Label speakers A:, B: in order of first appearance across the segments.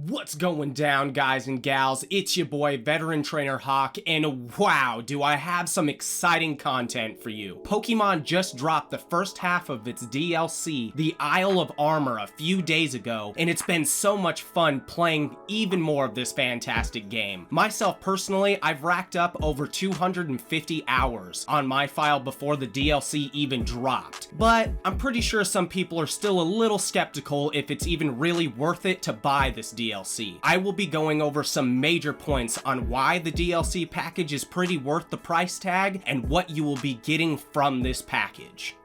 A: What's going down, guys and gals? It's your boy, Veteran Trainer Hawk, and wow, do I have some exciting content for you. Pokemon just dropped the first half of its DLC, the Isle of Armor, a few days ago, and it's been so much fun playing even more of this fantastic game. Myself personally, I've racked up over 250 hours on my file before the DLC even dropped, but I'm pretty sure some people are still a little skeptical if it's even really worth it to buy this DLC. I will be going over some major points on why the DLC package is pretty worth the price tag and what you will be getting from this package.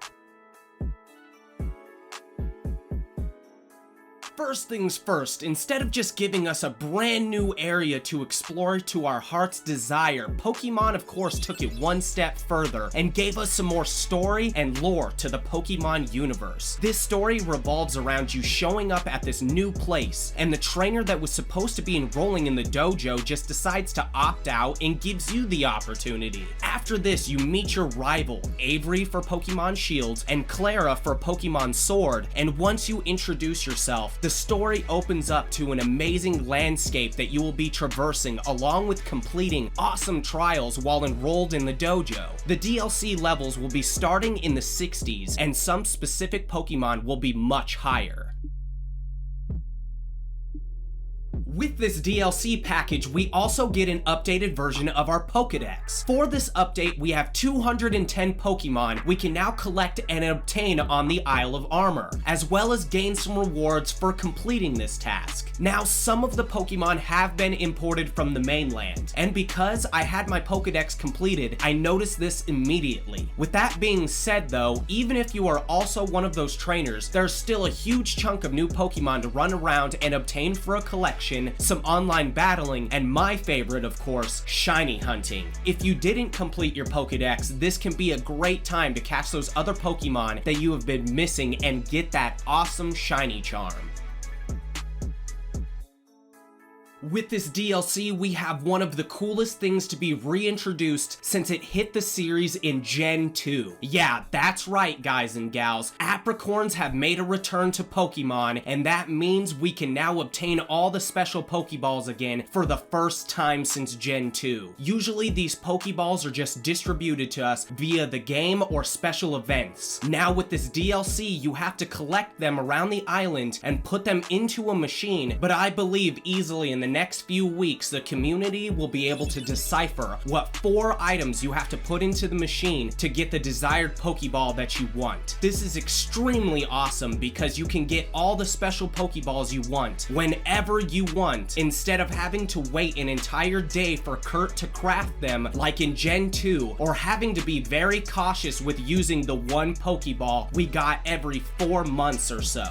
A: First things first, instead of just giving us a brand new area to explore to our heart's desire, Pokemon of course took it one step further and gave us some more story and lore to the Pokemon universe. This story revolves around you showing up at this new place, and the trainer that was supposed to be enrolling in the dojo just decides to opt out and gives you the opportunity. After this, you meet your rival, Avery for Pokemon Shield and Clara for Pokemon Sword, and once you introduce yourself, the story opens up to an amazing landscape that you will be traversing along with completing awesome trials while enrolled in the dojo. The DLC levels will be starting in the 60s and some specific Pokemon will be much higher. With this DLC package, we also get an updated version of our Pokedex. For this update, we have 210 Pokemon we can now collect and obtain on the Isle of Armor, as well as gain some rewards for completing this task. Now, some of the Pokemon have been imported from the mainland, and because I had my Pokedex completed, I noticed this immediately. With that being said though, even if you are also one of those trainers, there's still a huge chunk of new Pokemon to run around and obtain for a collection, some online battling, and my favorite, of course, shiny hunting. If you didn't complete your Pokedex, this can be a great time to catch those other Pokemon that you have been missing and get that awesome shiny charm. With this DLC, we have one of the coolest things to be reintroduced since it hit the series in Gen 2. Yeah, that's right, guys and gals. APRA have made a return to Pokemon, and that means we can now obtain all the special Pokeballs again for the first time since Gen 2. Usually, these Pokeballs are just distributed to us via the game or special events. Now, with this DLC, you have to collect them around the island and put them into a machine, but I believe easily in the next few weeks, the community will be able to decipher what 4 items you have to put into the machine to get the desired Pokeball that you want. This is extremely awesome because you can get all the special Pokeballs you want whenever you want, instead of having to wait an entire day for Kurt to craft them like in Gen 2, or having to be very cautious with using the one Pokeball we got every 4 months or so.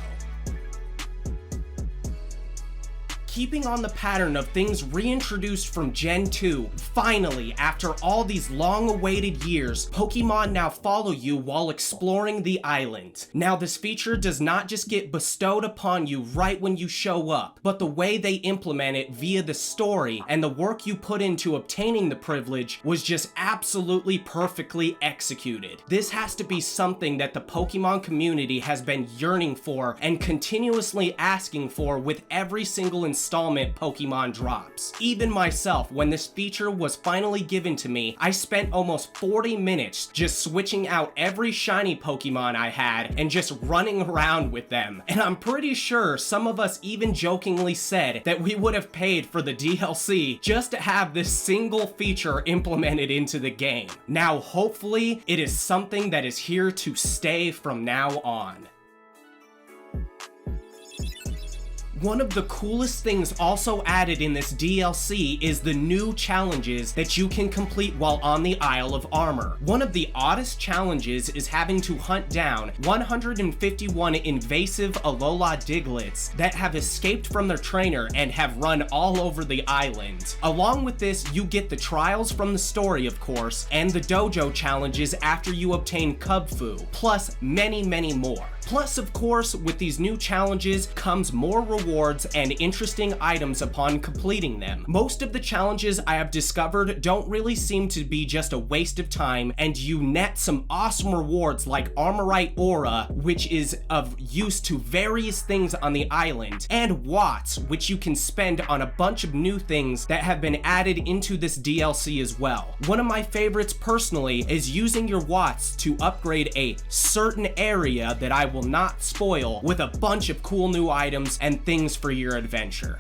A: Keeping on the pattern of things reintroduced from Gen 2, finally, after all these long-awaited years, Pokemon now follow you while exploring the island. Now, this feature does not just get bestowed upon you right when you show up, but the way they implement it via the story and the work you put into obtaining the privilege was just absolutely perfectly executed. This has to be something that the Pokemon community has been yearning for and continuously asking for with every single installment Pokemon drops. Even myself, when this feature was finally given to me, I spent almost 40 minutes just switching out every shiny Pokemon I had and just running around with them. And I'm pretty sure some of us even jokingly said that we would have paid for the DLC just to have this single feature implemented into the game. Now, hopefully, it is something that is here to stay from now on. One of the coolest things also added in this DLC is the new challenges that you can complete while on the Isle of Armor. One of the oddest challenges is having to hunt down 151 invasive Alola Diglets that have escaped from their trainer and have run all over the island. Along with this, you get the trials from the story, of course, and the dojo challenges after you obtain Kubfu, plus many more. Plus, of course, with these new challenges comes more rewards rewards and interesting items upon completing them. Most of the challenges I have discovered don't really seem to be just a waste of time, and you net some awesome rewards like Armorite Aura, which is of use to various things on the island, and Watts, which you can spend on a bunch of new things that have been added into this DLC as well. One of my favorites personally is using your Watts to upgrade a certain area that I will not spoil with a bunch of cool new items and things for your adventure.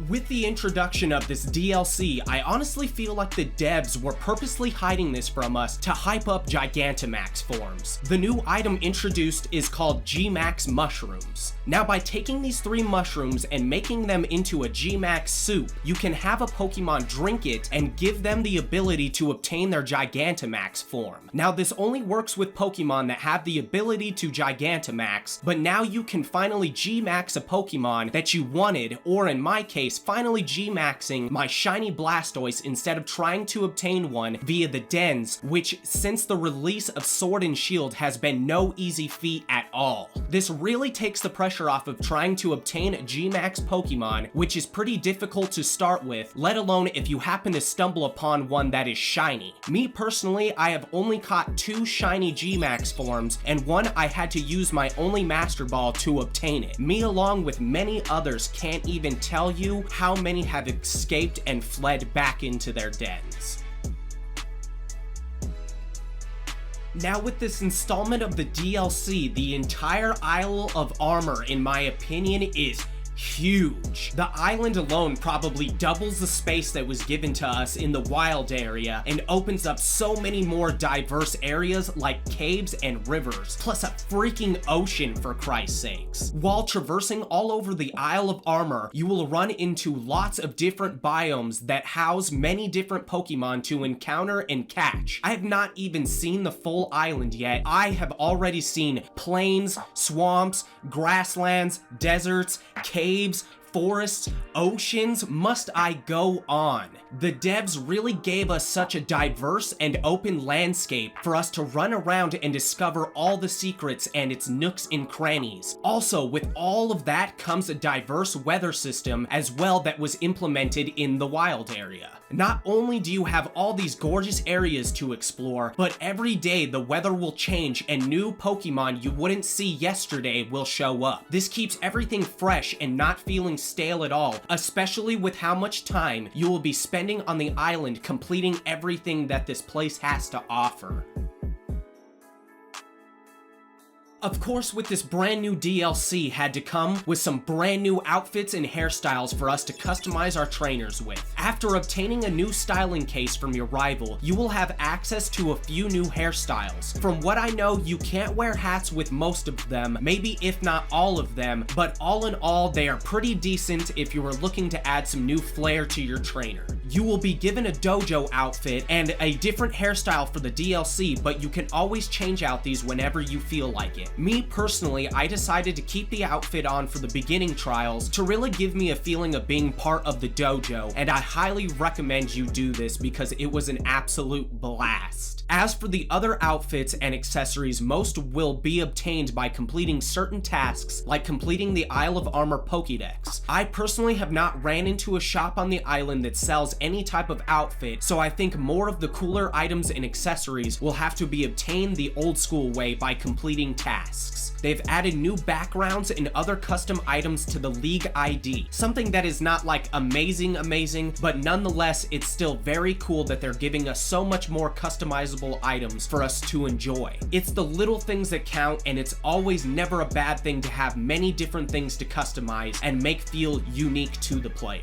A: With the introduction of this DLC, I honestly feel like the devs were purposely hiding this from us to hype up Gigantamax forms. The new item introduced is called G-Max Mushrooms. Now, by taking these 3 mushrooms and making them into a G-Max soup, you can have a Pokemon drink it and give them the ability to obtain their Gigantamax form. Now, this only works with Pokemon that have the ability to Gigantamax, but now you can finally G-Max a Pokemon that you wanted, or in my case, finally G-Maxing my shiny Blastoise instead of trying to obtain one via the dens, which since the release of Sword and Shield has been no easy feat at all. This really takes the pressure off of trying to obtain a G-Max Pokemon, which is pretty difficult to start with, let alone if you happen to stumble upon one that is shiny. Me personally, I have only caught 2 shiny G-Max forms, and one I had to use my only Master Ball to obtain it. Me along with many others can't even tell you how many have escaped and fled back into their dens. Now with this installment of the DLC, the entire Isle of Armor, in my opinion, is huge. The island alone probably doubles the space that was given to us in the wild area and opens up so many more diverse areas like caves and rivers, plus a freaking ocean for Christ's sakes. While traversing all over the Isle of Armor, you will run into lots of different biomes that house many different Pokemon to encounter and catch. I have not even seen the full island yet. I have already seen plains, swamps, grasslands, deserts, caves, forests, oceans, must I go on? The devs really gave us such a diverse and open landscape for us to run around and discover all the secrets and its nooks and crannies. Also, with all of that comes a diverse weather system as well that was implemented in the wild area. Not only do you have all these gorgeous areas to explore, but every day the weather will change and new Pokemon you wouldn't see yesterday will show up. This keeps everything fresh and not feeling stale at all, especially with how much time you will be spending on the island completing everything that this place has to offer. Of course, with this brand new DLC had to come with some brand new outfits and hairstyles for us to customize our trainers with. After obtaining a new styling case from your rival, you will have access to a few new hairstyles. From what I know, you can't wear hats with most of them, maybe if not all of them, but all in all, they are pretty decent if you are looking to add some new flair to your trainer. You will be given a dojo outfit and a different hairstyle for the DLC, but you can always change out these whenever you feel like it. Me personally, I decided to keep the outfit on for the beginning trials to really give me a feeling of being part of the dojo, and I highly recommend you do this because it was an absolute blast. As for the other outfits and accessories, most will be obtained by completing certain tasks, like completing the Isle of Armor Pokédex. I personally have not ran into a shop on the island that sells any type of outfit, so I think more of the cooler items and accessories will have to be obtained the old school way by completing tasks. They've added new backgrounds and other custom items to the League ID, something that is not like amazing, but nonetheless, it's still very cool that they're giving us so much more customizable items for us to enjoy. It's the little things that count, and it's always never a bad thing to have many different things to customize and make feel unique to the player.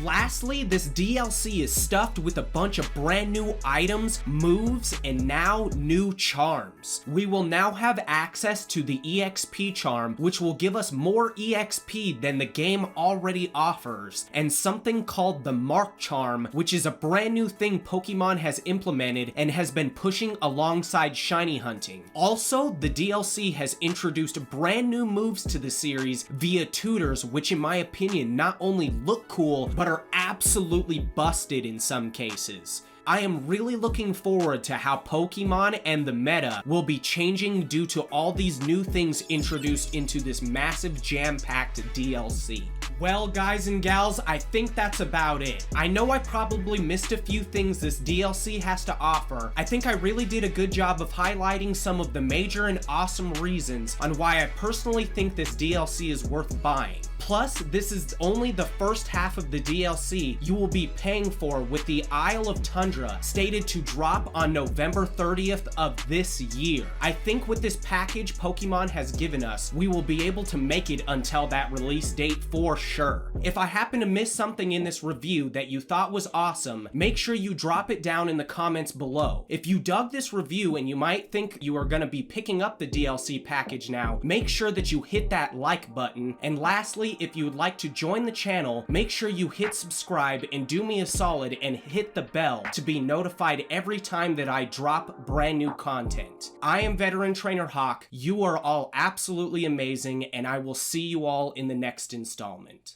A: Lastly, this DLC is stuffed with a bunch of brand new items, moves, and now new charms. We will now have access to the EXP charm, which will give us more EXP than the game already offers, and something called the Mark charm, which is a brand new thing Pokemon has implemented and has been pushing alongside shiny hunting. Also, the DLC has introduced brand new moves to the series via tutors, which in my opinion not only look cool, but are absolutely busted in some cases. I am really looking forward to how Pokemon and the meta will be changing due to all these new things introduced into this massive jam-packed DLC. Well, guys and gals, I think that's about it. I know I probably missed a few things this DLC has to offer. I think I really did a good job of highlighting some of the major and awesome reasons on why I personally think this DLC is worth buying. Plus, this is only the first half of the DLC you will be paying for, with the Isle of Tundra stated to drop on November 30th of this year. I think with this package Pokemon has given us, we will be able to make it until that release date for sure. If I happen to miss something in this review that you thought was awesome, make sure you drop it down in the comments below. If you dug this review and you might think you are going to be picking up the DLC package now, make sure that you hit that like button. And lastly, if you would like to join the channel, make sure you hit subscribe and do me a solid and hit the bell to be notified every time that I drop brand new content. I am Veteran Trainer Hawk. You are all absolutely amazing, and I will see you all in the next installment.